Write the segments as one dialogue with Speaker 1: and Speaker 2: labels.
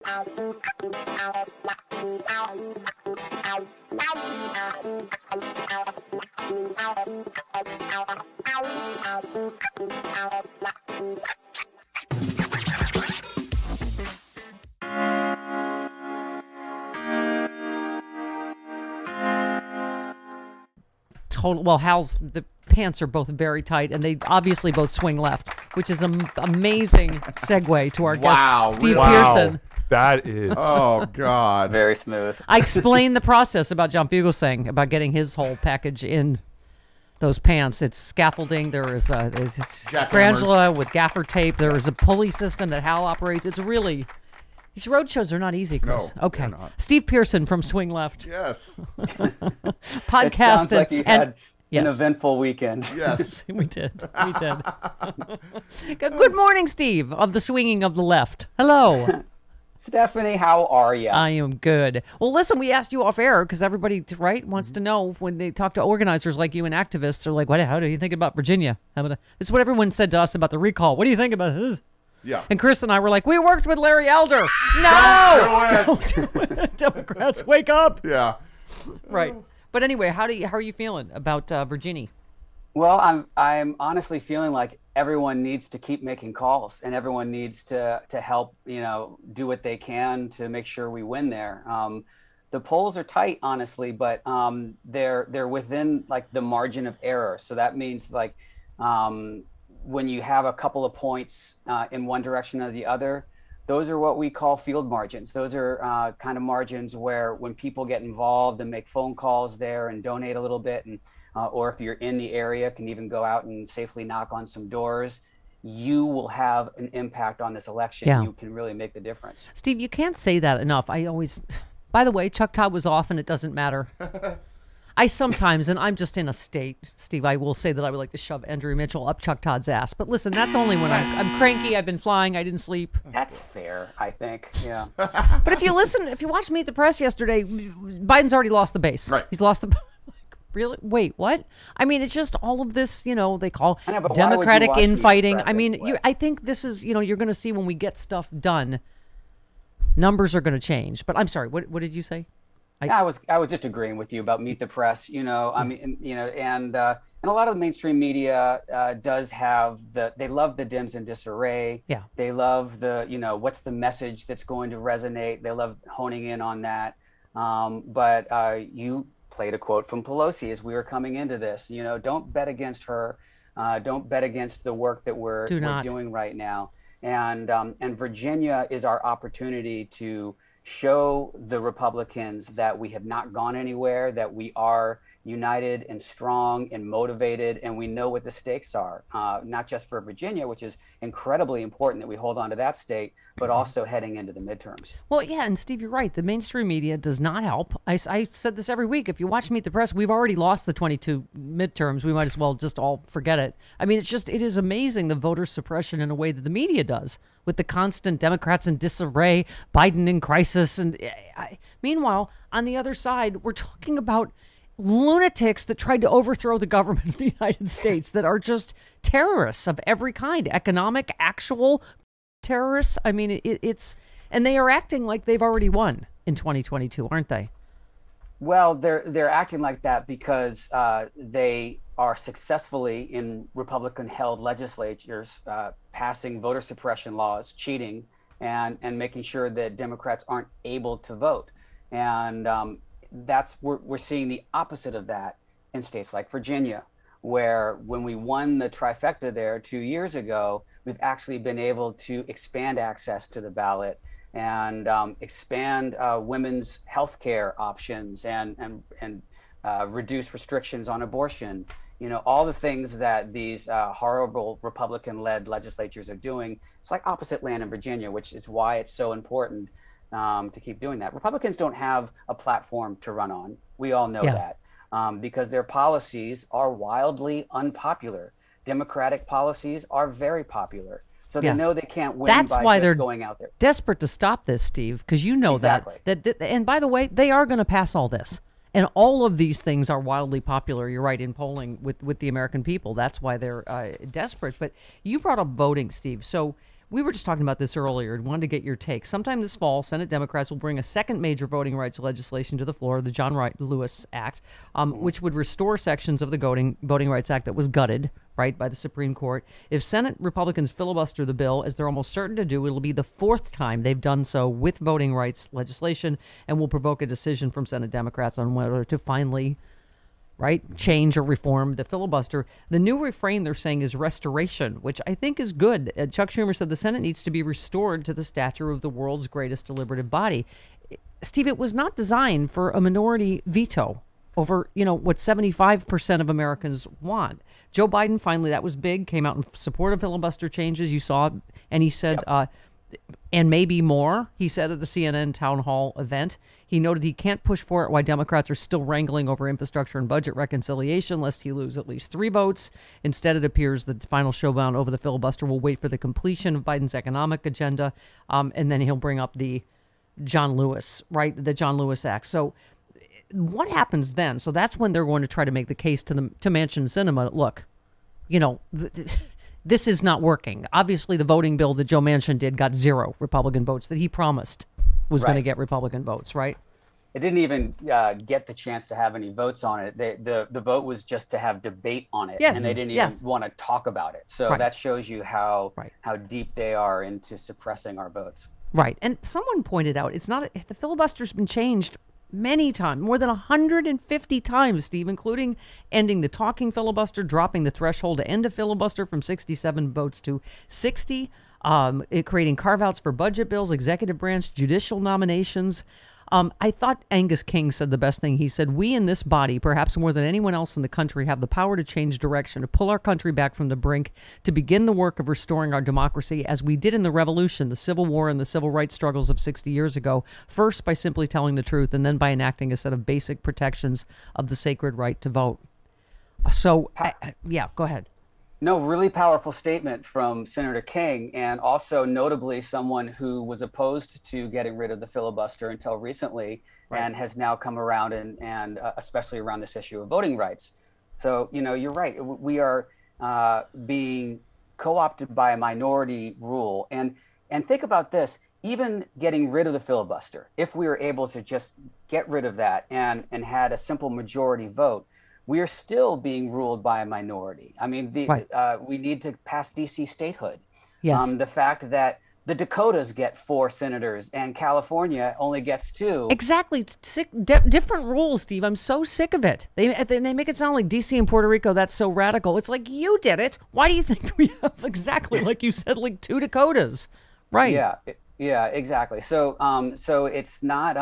Speaker 1: Well, the pants are both very tight, and they obviously both swing left, which is an amazing segue to our guest, Steve Pierson.
Speaker 2: That is.
Speaker 3: Oh, God.
Speaker 4: Very smooth.
Speaker 1: I explained the process about John Fugelsang, about getting his whole package in those pants. It's scaffolding. There is it's frangula with gaffer tape. There is a pulley system that Hal operates. It's really... These road shows are not easy, Chris.
Speaker 3: No,
Speaker 1: okay.
Speaker 3: they're not.
Speaker 1: Steve Pierson from Swing Left.
Speaker 3: Yes.
Speaker 1: Podcast.
Speaker 4: It sounds like you had
Speaker 1: yes.
Speaker 4: an eventful weekend.
Speaker 3: Yes.
Speaker 1: We did. Good morning, Steve, of the Swinging of the Left. Hello.
Speaker 4: Stephanie, how are you?
Speaker 1: I am good. Well, listen, we asked you off air because everybody, right, wants to know when they talk to organizers like you and activists. They're like, how do you think about Virginia? It's what everyone said to us about the recall. What do you think about this?
Speaker 3: Yeah.
Speaker 1: And Chris and I were like, we worked with Larry Elder. No! Don't do it. Democrats, wake up.
Speaker 3: Yeah.
Speaker 1: Right. But anyway, how are you feeling about Virginia?
Speaker 4: Well, I'm honestly feeling like everyone needs to keep making calls, and everyone needs to help, do what they can to make sure we win there. The polls are tight, honestly, but they're within like the margin of error. So that means like when you have a couple of points in one direction or the other, those are what we call field margins. Those are kind of margins where when people get involved and make phone calls there and donate a little bit, and or if you're in the area, can even go out and safely knock on some doors, you will have an impact on this election.
Speaker 1: Yeah.
Speaker 4: You can really make the difference.
Speaker 1: Steve, you can't say that enough. By the way, Chuck Todd was off and it doesn't matter. I sometimes, and I'm just in a state, Steve, I will say that I would like to shove Andrew Mitchell up Chuck Todd's ass. But listen, that's only when I'm cranky, I've been flying, I didn't sleep.
Speaker 4: That's fair, I think. Yeah.
Speaker 1: But if you watched Meet the Press yesterday, Biden's already lost the base.
Speaker 3: Right.
Speaker 1: He's lost the... Really? Wait, what? I mean, it's just all of this, they call
Speaker 4: I know, but why would you
Speaker 1: Democratic
Speaker 4: watch Meet the
Speaker 1: infighting.
Speaker 4: Press
Speaker 1: I mean,
Speaker 4: anyway?
Speaker 1: I think this is, you're going to see when we get stuff done, numbers are going to change. But I'm sorry, what did you say?
Speaker 4: I was just agreeing with you about Meet the Press. I mean, and a lot of the mainstream media does have they love the Dems in disarray.
Speaker 1: Yeah.
Speaker 4: They love the what's the message that's going to resonate. They love honing in on that. But you played a quote from Pelosi as we were coming into this. Don't bet against her. Don't bet against the work that we're doing right now. And Virginia is our opportunity to show the Republicans that we have not gone anywhere, that we are united and strong and motivated, and we know what the stakes are, not just for Virginia, which is incredibly important that we hold on to that state, but also heading into the midterms.
Speaker 1: Well, yeah, and Steve, you're right. The mainstream media does not help. I said this every week. If you watch Meet the Press, we've already lost the 22 midterms. We might as well just all forget it. I mean, it is amazing the voter suppression in a way that the media does, with the constant Democrats in disarray, Biden in crisis. And meanwhile, on the other side, we're talking about lunatics that tried to overthrow the government of the United States that are just terrorists of every kind, economic, actual terrorists. I mean, and they are acting like they've already won in 2022, aren't they?
Speaker 4: Well, they're acting like that because they are successfully in Republican-held legislatures passing voter suppression laws, cheating, and making sure that Democrats aren't able to vote. And we're seeing the opposite of that in states like Virginia, where when we won the trifecta there 2 years ago, we've actually been able to expand access to the ballot and expand women's health care options and reduce restrictions on abortion. All the things that these horrible Republican-led legislatures are doing. It's like opposite land in Virginia, which is why it's so important to keep doing that. Republicans don't have a platform to run on. We all know that because their policies are wildly unpopular. Democratic policies are very popular. So they know they can't win.
Speaker 1: That's
Speaker 4: by
Speaker 1: why
Speaker 4: just
Speaker 1: they're
Speaker 4: going out there.
Speaker 1: Desperate to stop this, Steve, because
Speaker 4: Exactly.
Speaker 1: that. And by the way, they are going to pass all this. And all of these things are wildly popular, you're right, in polling with the American people. That's why they're desperate. But you brought up voting, Steve. So we were just talking about this earlier and wanted to get your take. Sometime this fall, Senate Democrats will bring a second major voting rights legislation to the floor, the John Lewis Act, which would restore sections of the Voting Rights Act that was gutted, right, by the Supreme Court. If Senate Republicans filibuster the bill, as they're almost certain to do, it'll be the fourth time they've done so with voting rights legislation, and will provoke a decision from Senate Democrats on whether to finally, right, change or reform the filibuster. The new refrain they're saying is restoration, which I think is good. Chuck Schumer said the Senate needs to be restored to the stature of the world's greatest deliberative body. Steve, it was not designed for a minority veto over, what 75% of Americans want. Joe Biden, finally, that was big, came out in support of filibuster changes. You saw, and he said, and maybe more, he said at the CNN town hall event. He noted he can't push for it while Democrats are still wrangling over infrastructure and budget reconciliation, lest he lose at least 3 votes. Instead, it appears the final showdown over the filibuster will wait for the completion of Biden's economic agenda, and then he'll bring up the John Lewis Act. So what happens then? So that's when they're going to try to make the case to Manchin Cinema. Look, this is not working. Obviously, the voting bill that Joe Manchin did got 0 Republican votes that he promised was going to get Republican votes, right?
Speaker 4: It didn't even get the chance to have any votes on it. The vote was just to have debate on it, and they didn't even want to talk about it. So that shows you how deep they are into suppressing our votes.
Speaker 1: Right. And someone pointed out, the filibuster's been changed many times, more than 150 times, Steve, including ending the talking filibuster, dropping the threshold to end a filibuster from 67 votes to 60, creating carve-outs for budget bills, executive branch, judicial nominations. I thought Angus King said the best thing. He said, we in this body, perhaps more than anyone else in the country, have the power to change direction, to pull our country back from the brink, to begin the work of restoring our democracy as we did in the Revolution, the Civil War, and the civil rights struggles of 60 years ago, first by simply telling the truth and then by enacting a set of basic protections of the sacred right to vote. So, go ahead.
Speaker 4: No, really powerful statement from Senator King, and also notably someone who was opposed to getting rid of the filibuster until recently, and has now come around and especially around this issue of voting rights. So, you're right. We are being co-opted by a minority rule. And think about this, even getting rid of the filibuster, if we were able to just get rid of that and had a simple majority vote, we are still being ruled by a minority. I mean, we need to pass DC statehood.
Speaker 1: Yes.
Speaker 4: The fact that the Dakotas get 4 senators and California only gets 2.
Speaker 1: Exactly. Different rules, Steve. I'm so sick of it. They make it sound like DC and Puerto Rico, that's so radical. It's like, you did it. Why do you think we have, exactly like you said, like 2 Dakotas? Right.
Speaker 4: Yeah, exactly. So it's not...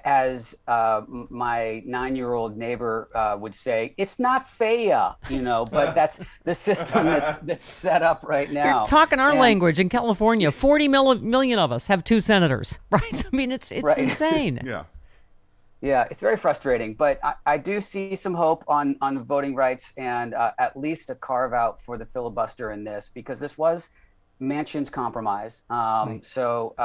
Speaker 4: as my 9-year-old neighbor would say, it's not fair, but that's the system that's set up right now.
Speaker 1: You're talking our language in California. 40 million of us have 2 senators, right? I mean, it's insane.
Speaker 4: Yeah, it's very frustrating, but I do see some hope on the voting rights and at least a carve out for the filibuster in this, because this was Manchin's compromise. So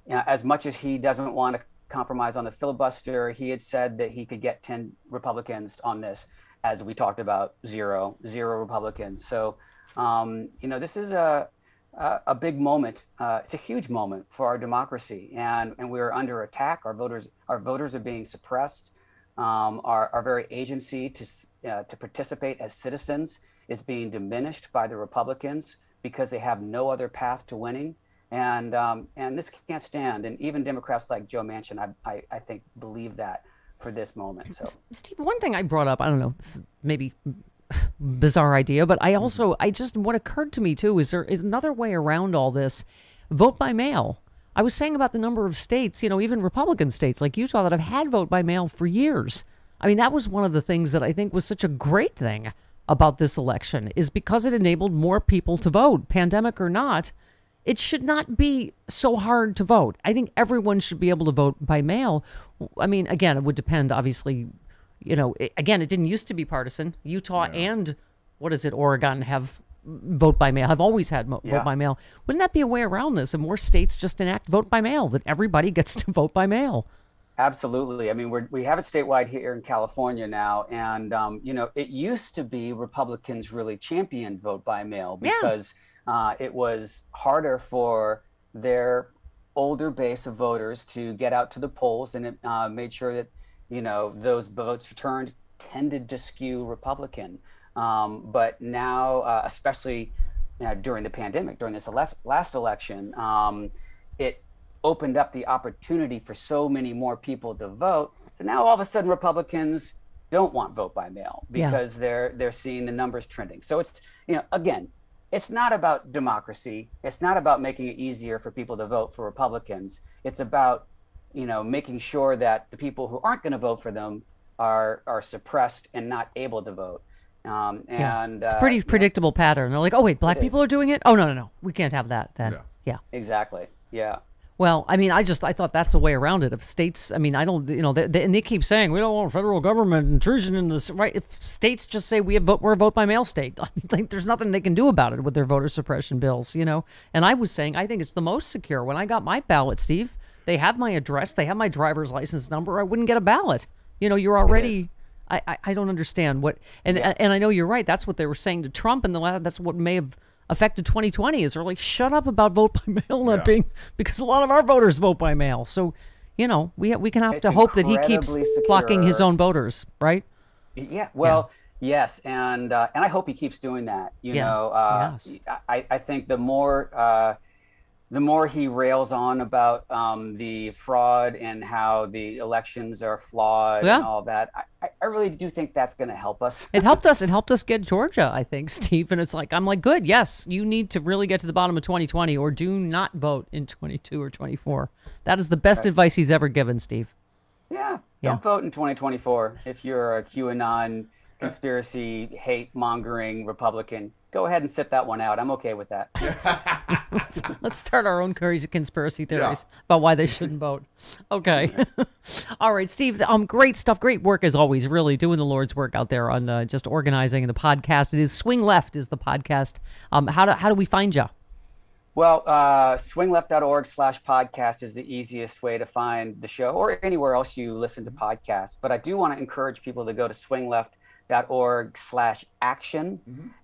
Speaker 4: as much as he doesn't want to compromise on the filibuster, he had said that he could get 10 Republicans on this, as we talked about, zero Republicans. So, this is a big moment. It's a huge moment for our democracy, and we're under attack. Our voters are being suppressed. Our very agency to participate as citizens is being diminished by the Republicans because they have no other path to winning. And this can't stand. And even Democrats like Joe Manchin, I think, believe that for this moment. So,
Speaker 1: Steve, one thing I brought up, I don't know, maybe bizarre idea, but I just, what occurred to me too, is there is another way around all this: vote by mail. I was saying about the number of states, even Republican states like Utah that have had vote by mail for years. I mean, that was one of the things that I think was such a great thing about this election, is because it enabled more people to vote, pandemic or not. It should not be so hard to vote. I think everyone should be able to vote by mail. I mean, again, it would depend, obviously. It didn't used to be partisan. Utah and, Oregon have vote by mail, have always had vote by mail. Wouldn't that be a way around this? And more states just enact vote by mail, that everybody gets to vote by mail.
Speaker 4: Absolutely. I mean, we have it statewide here in California now. And, it used to be Republicans really championed vote by mail because it was harder for their older base of voters to get out to the polls, and it made sure that, those votes returned tended to skew Republican. But now, especially during the pandemic, during this last election, it opened up the opportunity for so many more people to vote. So now all of a sudden Republicans don't want vote by mail because they're seeing the numbers trending. So it's, again, it's not about democracy. It's not about making it easier for people to vote for Republicans. It's about, making sure that the people who aren't going to vote for them are suppressed and not able to vote.
Speaker 1: It's a pretty predictable pattern. They're like, oh, wait, black people are doing it? Oh, no. We can't have that then. Yeah.
Speaker 4: Exactly. Yeah.
Speaker 1: Well, I mean, I thought that's a way around it. If states, I mean, I don't, and they keep saying we don't want federal government intrusion in this, right? If states just say we're a vote by mail state, I mean, like, there's nothing they can do about it with their voter suppression bills, And I was saying, I think it's the most secure. When I got my ballot, Steve, they have my address, they have my driver's license number. I wouldn't get a ballot. You're already. I don't understand what, and I know you're right. That's what they were saying to Trump, and that's what may have affected 2020. Is they're like, shut up about vote by mail not being, because a lot of our voters vote by mail. So, we can have to hope that he keeps blocking his own voters, right?
Speaker 4: Yeah. Well, yes, and I hope he keeps doing that. Yes. I think the more he rails on about the fraud and how the elections are flawed and all that, I really do think that's going to help us.
Speaker 1: It helped us. It helped us get Georgia, I think, Steve. And it's like, I'm like, good. Yes, you need to really get to the bottom of 2020 or do not vote in 22 or 24. That is the best advice he's ever given, Steve.
Speaker 4: Yeah. Don't vote in 2024 if you're a QAnon conspiracy hate mongering Republican. Go ahead and sit that one out. I'm okay with that.
Speaker 1: Let's start our own crazy conspiracy theories about why they shouldn't vote. Okay. All right, Steve. Great stuff. Great work as always. Really doing the Lord's work out there on just organizing the podcast. It is Swing Left is the podcast. How do we find you?
Speaker 4: Well, swingleft.org/podcast is the easiest way to find the show, or anywhere else you listen to podcasts. But I do want to encourage people to go to swingleft.org/action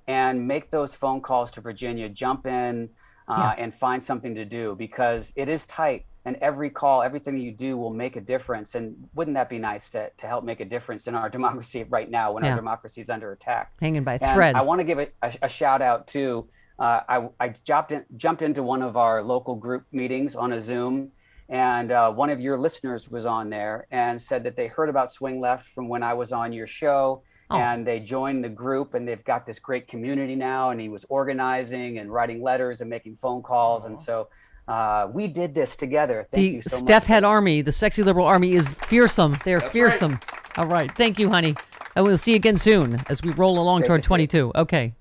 Speaker 4: and make those phone calls to Virginia. Jump in and find something to do, because it is tight, and every call, everything you do will make a difference. And wouldn't that be nice to help make a difference in our democracy right now when our democracy is under attack?
Speaker 1: Hanging by a thread.
Speaker 4: I want to give a shout out to, I jumped into one of our local group meetings on a Zoom, and one of your listeners was on there and said that they heard about Swing Left from when I was on your show. And they joined the group, and they've got this great community now. And he was organizing and writing letters and making phone calls. And so we did this together. Thank you so much.
Speaker 1: The Steph Head Army, the sexy liberal army, is fearsome. They're fearsome. Right. All right. Thank you, honey. And we'll see you again soon as we roll along toward 22. Okay.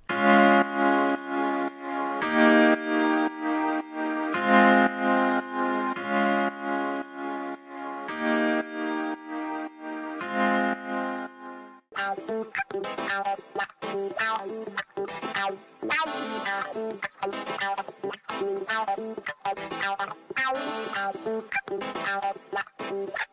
Speaker 2: Ow.